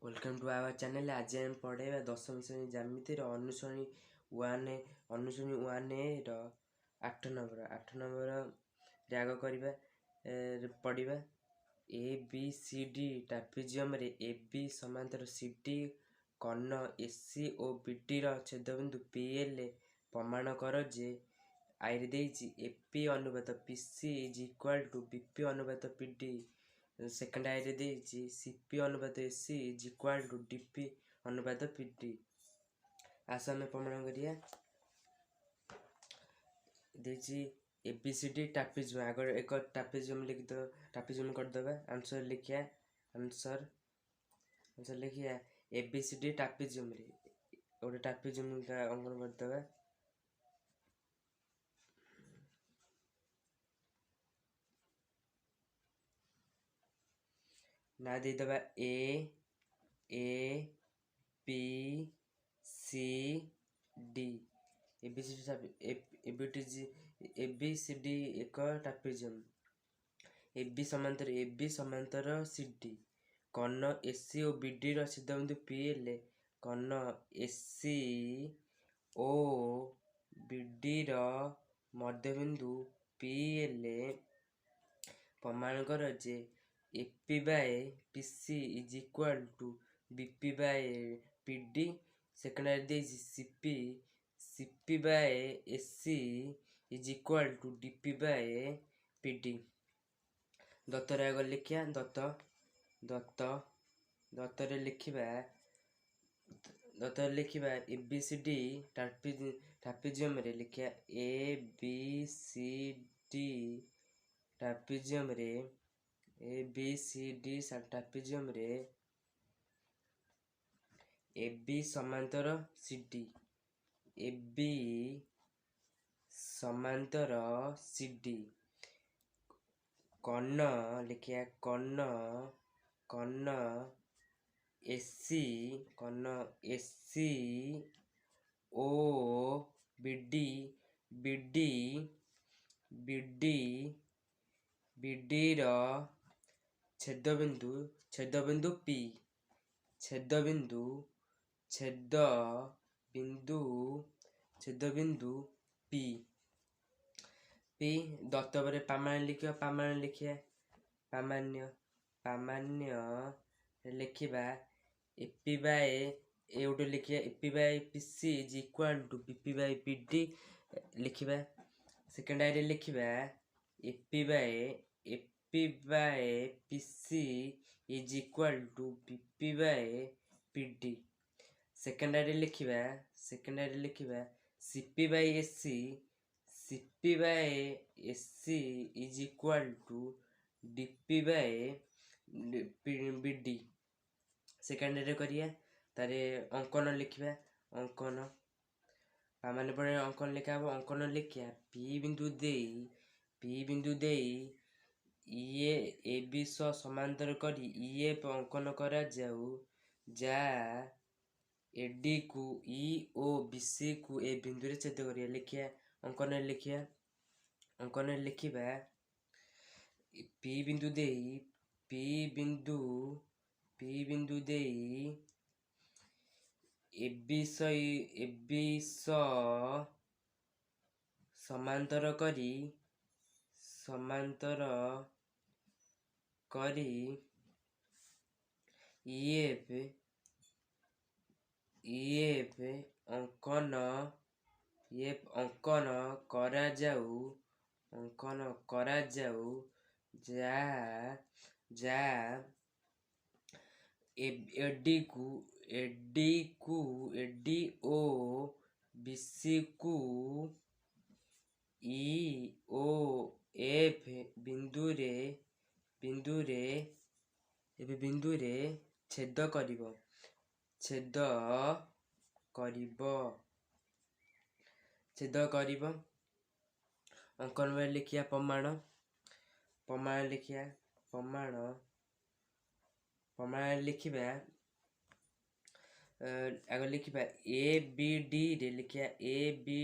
Welcome to our channel. आज हम पढ़ेगा दशम श्रेणी ज्यामिति अनुश्रेणी 1 ର 8 नंबर आग करवा पढ़ा A B C D trapezium रे ए बी समांतर सी डी कर्ण एसी और बीडी छेदबिंदु पी एल प्रमाण कर जे आई रे एपी अनुपात PC is equal to BP अनुपात पीडी सेकेंड आई रे सीपी अनुपात AC is equal to DP अनुपात पीडी। आस आम प्रमाण करिया एबीसीडी ट्रापेजियम आग एक ट्रापेजियम लिखिद ट्रापेजियम करदे आंसर लिखिया आंसर लिखिया एबीसीडी ट्रापेजियम रे गोटे ट्रापेजियम अंकन करदे ना देदबा A B C D ABCD एक ट्रापेजियम एबी समांतर सीडी कर्ण एसी और बीडी छेदबिंदु पी एल कर्ण एसी ओ बीडी मध्यबिंदु पी एल प्रमाण कर जे AP by PC is equal to BP by PD second CP by AC is equal to DP by PD. दत्तर आग लिखिया दत्तर लिखिबा एबीसीडी ट्रापेजियम रे लिखिया A B C D trapezium रे एबीसीडी ट्रापेजियम रे एबी समांतर सीडी एबी समांतर सीडी कर्ण लिखिया कर्ण एसी ओ बीडी छेदबिंदु पी छेदबिंदु पी दत्त पर प्रामाण्य लिखिया प्रामाण्य लिखिबा एपी बाय गोटे लिखिया AP by PC is equal to BP by PD लिखिबा सेकेंड आई रे लिखिबा AP by PC is equal to BP by PD second आई रे लिखिबा CP by AC is equal to DP by BD second रे करिया तारे अंकन लिखिबा अंकन माने पड़े अंकन लिखा अंकन लिखिया पी बिंदु दे ये ए बी समांतर करी ये अंकन करा जाऊ जा एडी को ई ओ बीसी को ए बिंदु रे छेद करिया लिखिया अंकन लिखिबा पी बिंदु दे एबी समांतर करी ईएफ अंकन करा जाऊ जा एडी ओ बीसी को ई ओ एफ बिंदु रे छेद करिब अंकन में लिखिया प्रमाण लिखिबा आग लिखिबा ए बी डी रे लिखिया ए बी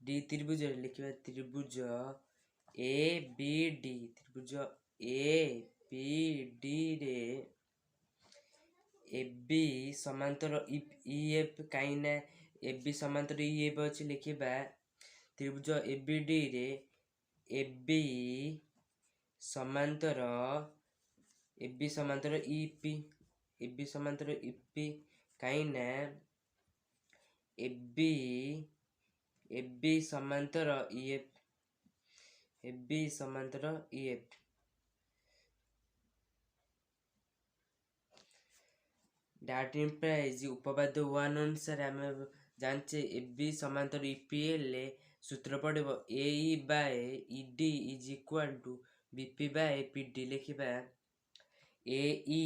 डी त्रिभुज रे लिखिबा त्रिभुज ए बी डी रे এবি ସମାନ୍ତର EF କାହିଁକି ନା এবি ସମାନ୍ତର EF ଅଛି ଲେଖିବା ତ୍ରିଭୁଜ ABD ରେ এবি ସମାନ୍ତର EP এবি ସମାନ୍ତର EP କାହିଁକି ନା এবি ସମାନ୍ତର EF এবি ସମାନ୍ତର EF that implies ଉପପାଦ୍ୟ 1 ଅନୁସାରେ ଆମେ ଜାଣିଛେ এবি ସମାନ୍ତର EP ହେଲେ ସୂତ୍ର ପଡ଼ିବ AE by ED is equal to BP by PD ଲେଖିବା AE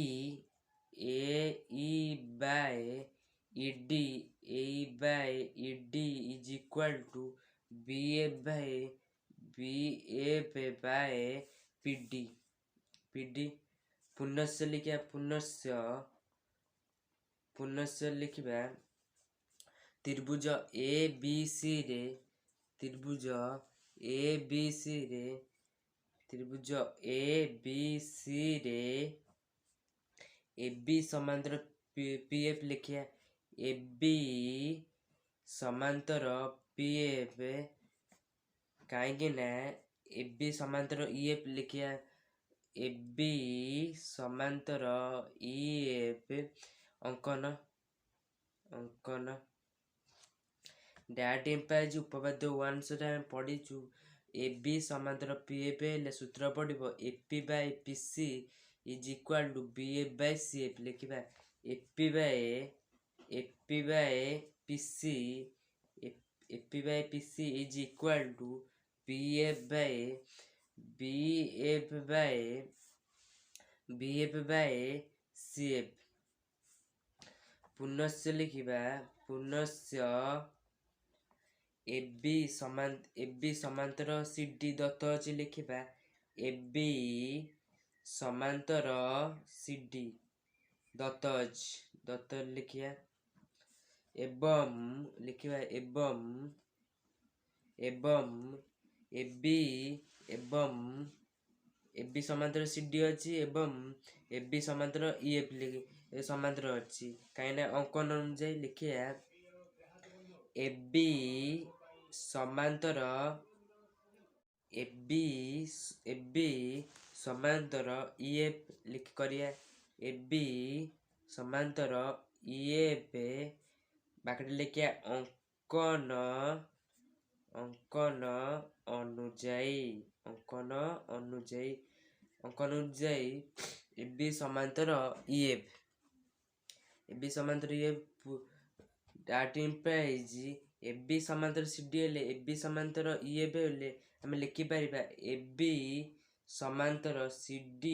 by ED is equal to BF by PD पुनश्च लिखिया पुनश्च लिखिबा त्रिभुज ABC रे त्रिभुज ABC रे AB समांतर PF लिखिया AB समांतर PF कहीं ना AB समांतर EF लिखिया AB समांतर EF अंकन डैट इम्पाइज उपपाद्य 1 से पढ़ीचु AB समांतर PF हेले सूत्र पड़ो AP by PC is equal to BF by CF लिखिबा AP by PC is equal to BF by CF पुनश्च लिखिबा पुनश्च AB समांतर CD दत्त अछि लिखिबा AB समांतर CD दत्त अछि दत्त लिखिया एवं लिखिबा एवं AB समांतर CD अछि एवं AB समांतर EF समांतर अछि कहीं ना अंकन अनुसार लिखिया AB समांतर EF लिख करिया AB समांतर EF बाकी लिखिया अंकन अनुଯାयी AB समांतर EF that implies AB समांतर CD हेले AB समांतर EF हेले हमें लिखि परिबा AB समांतर CD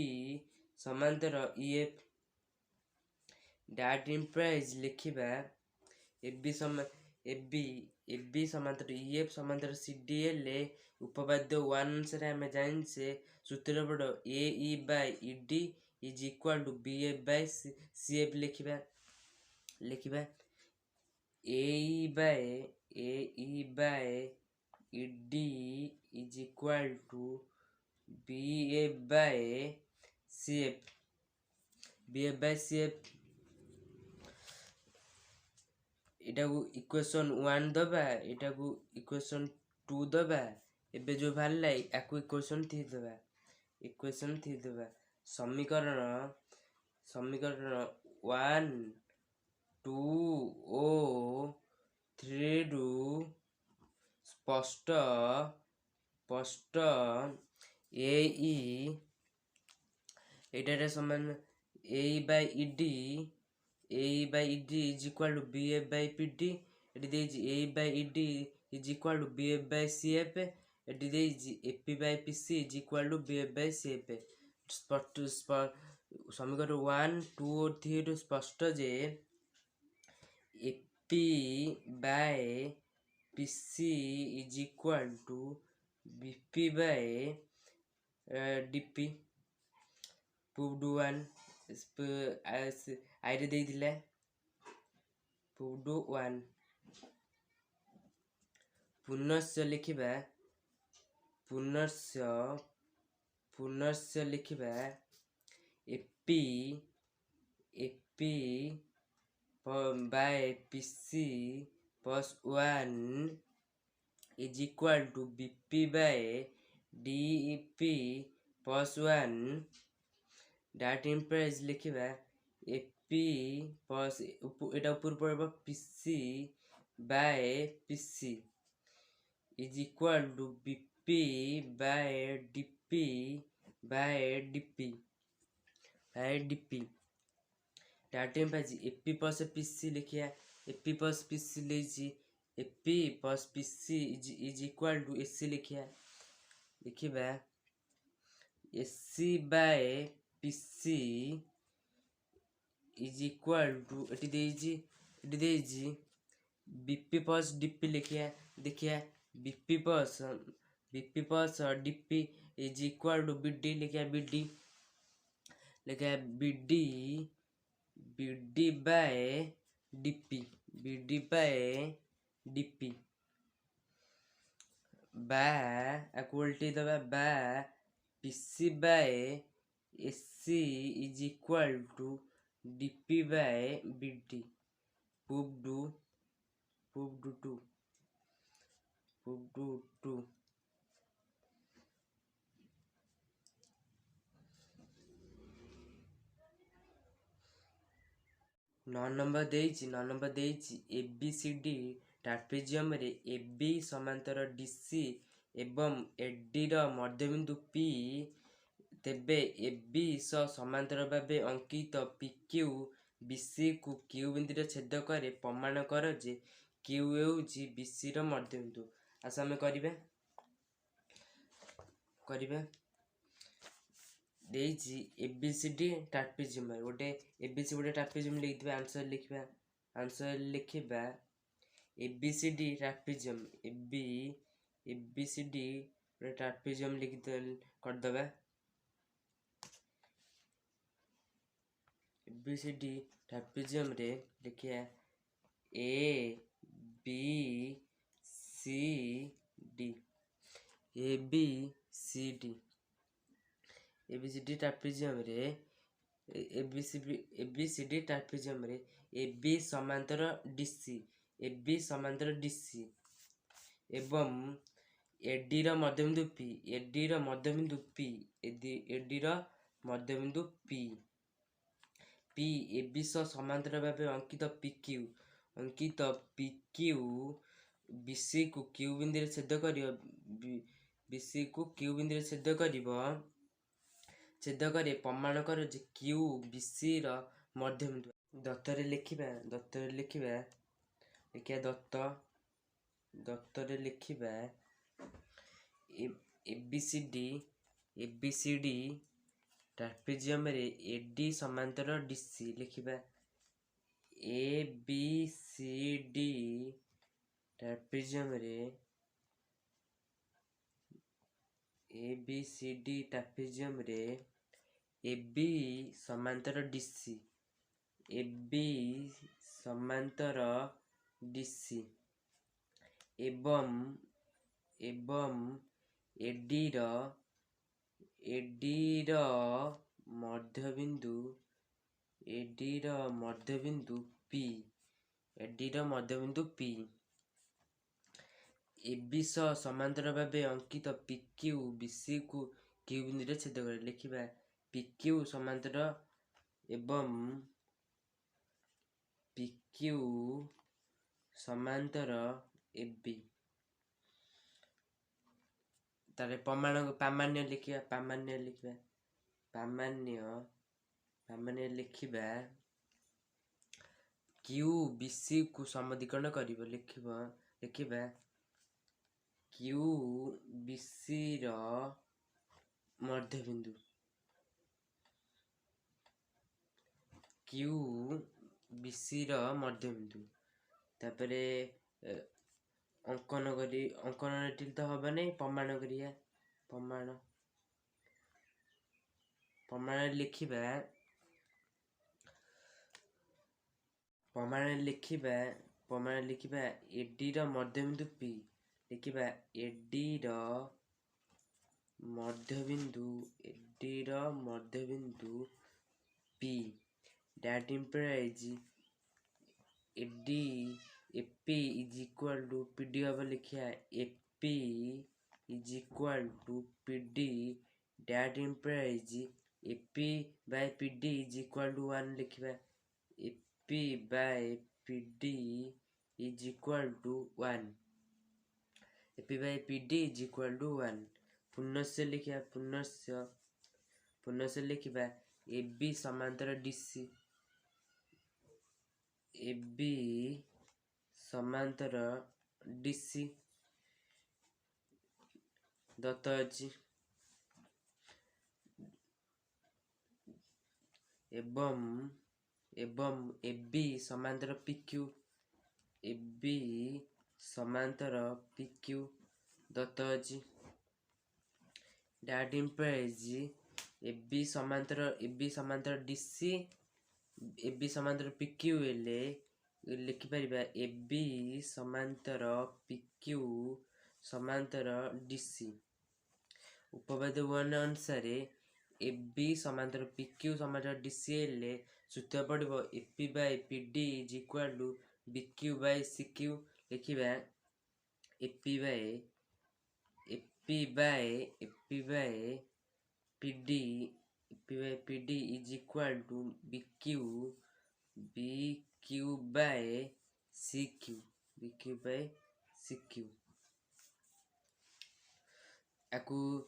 समांतर EF that implies लिखिबा AB समांतर EF समांतर CD हेले उपपाद्य 1 से हमें जानसे सूत्र पड़ो AE by ED is equal to BF by CF लिखिबा AE by ED is equal to BF by CF एटा को इक्वेशन 1 दबा एटा को इक्वेशन 2 दबा एबे जो भालला याकू इक्वेशन 3 दबा समीकरण 1 2 ओ 3 रु स्पष्ट AE एटारे समान AE by ED is equal to BF by PD एटी देछि AE by ED is equal to BF by CF एटी देछि AP by PC is equal to BF by CF समीकरण 1 2 और 3 रु स्पष्ट जे AP by PC is equal to BP by DP proved 1 आइरे दे दिले proved 1 पुनश्च लिखिबा AP by PC plus 1 is equal to BP by DP plus 1. That implies लिखिबा AP plus एटा ऊपर पड़बो PC by PC is equal to BP by DP by DP by DP. That implies AP plus PC लिखिया AP plus PC लेजी AP plus PC is equal to AC लिखिबा AC by PC is equal to एटी देजी BP plus DP लिखिया देखिया BP plus DP is equal to BD लिखिया BD by DP by equality दबा by PC by AC is equal to DP by BD. Prove do 2. 9 number देइछि ABCD trapezium रे AB समांतर DC एवं AD रो मध्यबिंदु P तेबे AB सह समांतर भावे अंकित PQ BC को Q बिंदु रे छेद करे प्रमाण कर जे Q हेउछि BC रो मध्यबिंदु। आसा हम करिबा देइछि ABCD ट्रापेजियम गोटे ABC गोटे ट्रापेजियम लिखिबा आंसर लिखिबा ABCD ट्रापेजियम ABCD गोटे ट्रापेजियम लिखि कर दबा ABCD ट्रापेजियम रे लिखिया A B C D ABCD trapezium रे ABCD ट्रापेजियम रे AB समांतर DC एवं AD रो मध्यबिंदु P AB सह समांतर भावे अंकित PQ BC को Q बिंदु रे छेद करियो BC को Q बिंदु रे छेद करे प्रमाण कर जे Q BC रो मध्यबिंदु। दत्तरे लिखिबा दत्तरे लिखिबा ABCD ट्रापेजियम रे AD समांतर DC लिखिबा ABCD ट्रापेजियम रे AB समांतर DC एवं AD रो मध्यबिंदु P AB सह समांतर भावे अंकित PQ BC को Q बिंदु रे छेद करे लिखिबा PQ समांतर AB तारे प्रामाण्य लिखिबा Q BC को समधिकरण करिवो लिखिबा Q BC रो मध्यबिंदु तापरे अंकन ठीक तो हबा नहीं प्रमाण करिया प्रमाण लिखिबा AD रो मध्यबिंदु P लिखिबा AD रो मध्यबिंदु P that implies AD AP is equal to PD हब लिखिया AP is equal to PD that implies AP by PD is equal to 1 लिखिबा AP by PD is equal to 1 AP by PD is equal to 1 पुनस्य लिखिया पुनस्य लिखिबा AB समांतर DC AB समांतर DC Dutt अछि एवं AB समांतर PQ AB समांतर PQ Dutt अछि that implies AB समांतर DC AB समांतर PQ हेले लिखि परिबा AB समांतर PQ समांतर DC उपवाद 1 अनुसार AB समांतर PQ समांतर DC हेले सूत्र पड़िबो AP by PD is equal to BQ by CQ लिखिबा AP by PD is equal to BQ by CQ aku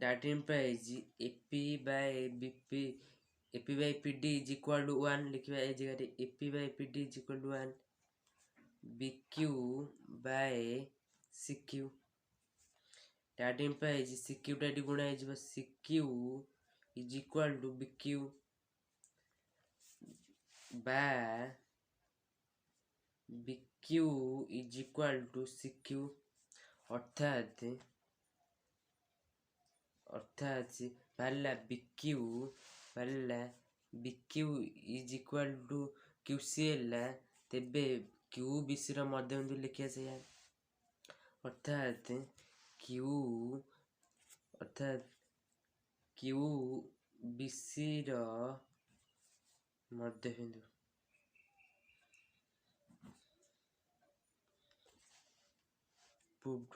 that implies AP by PD is equal to 1 लिखिबा ए जगह AP by PD is equal to 1 BQ by CQ that implies CQ टा गुणा है CQ is equal to BQ by BQ is equal to CQ अर्थात पहला BQ is equal to QC है तेबे QBC रा मध्यबिंदु लिखिया से अर्थात QBC रा मध्यबिंदु proved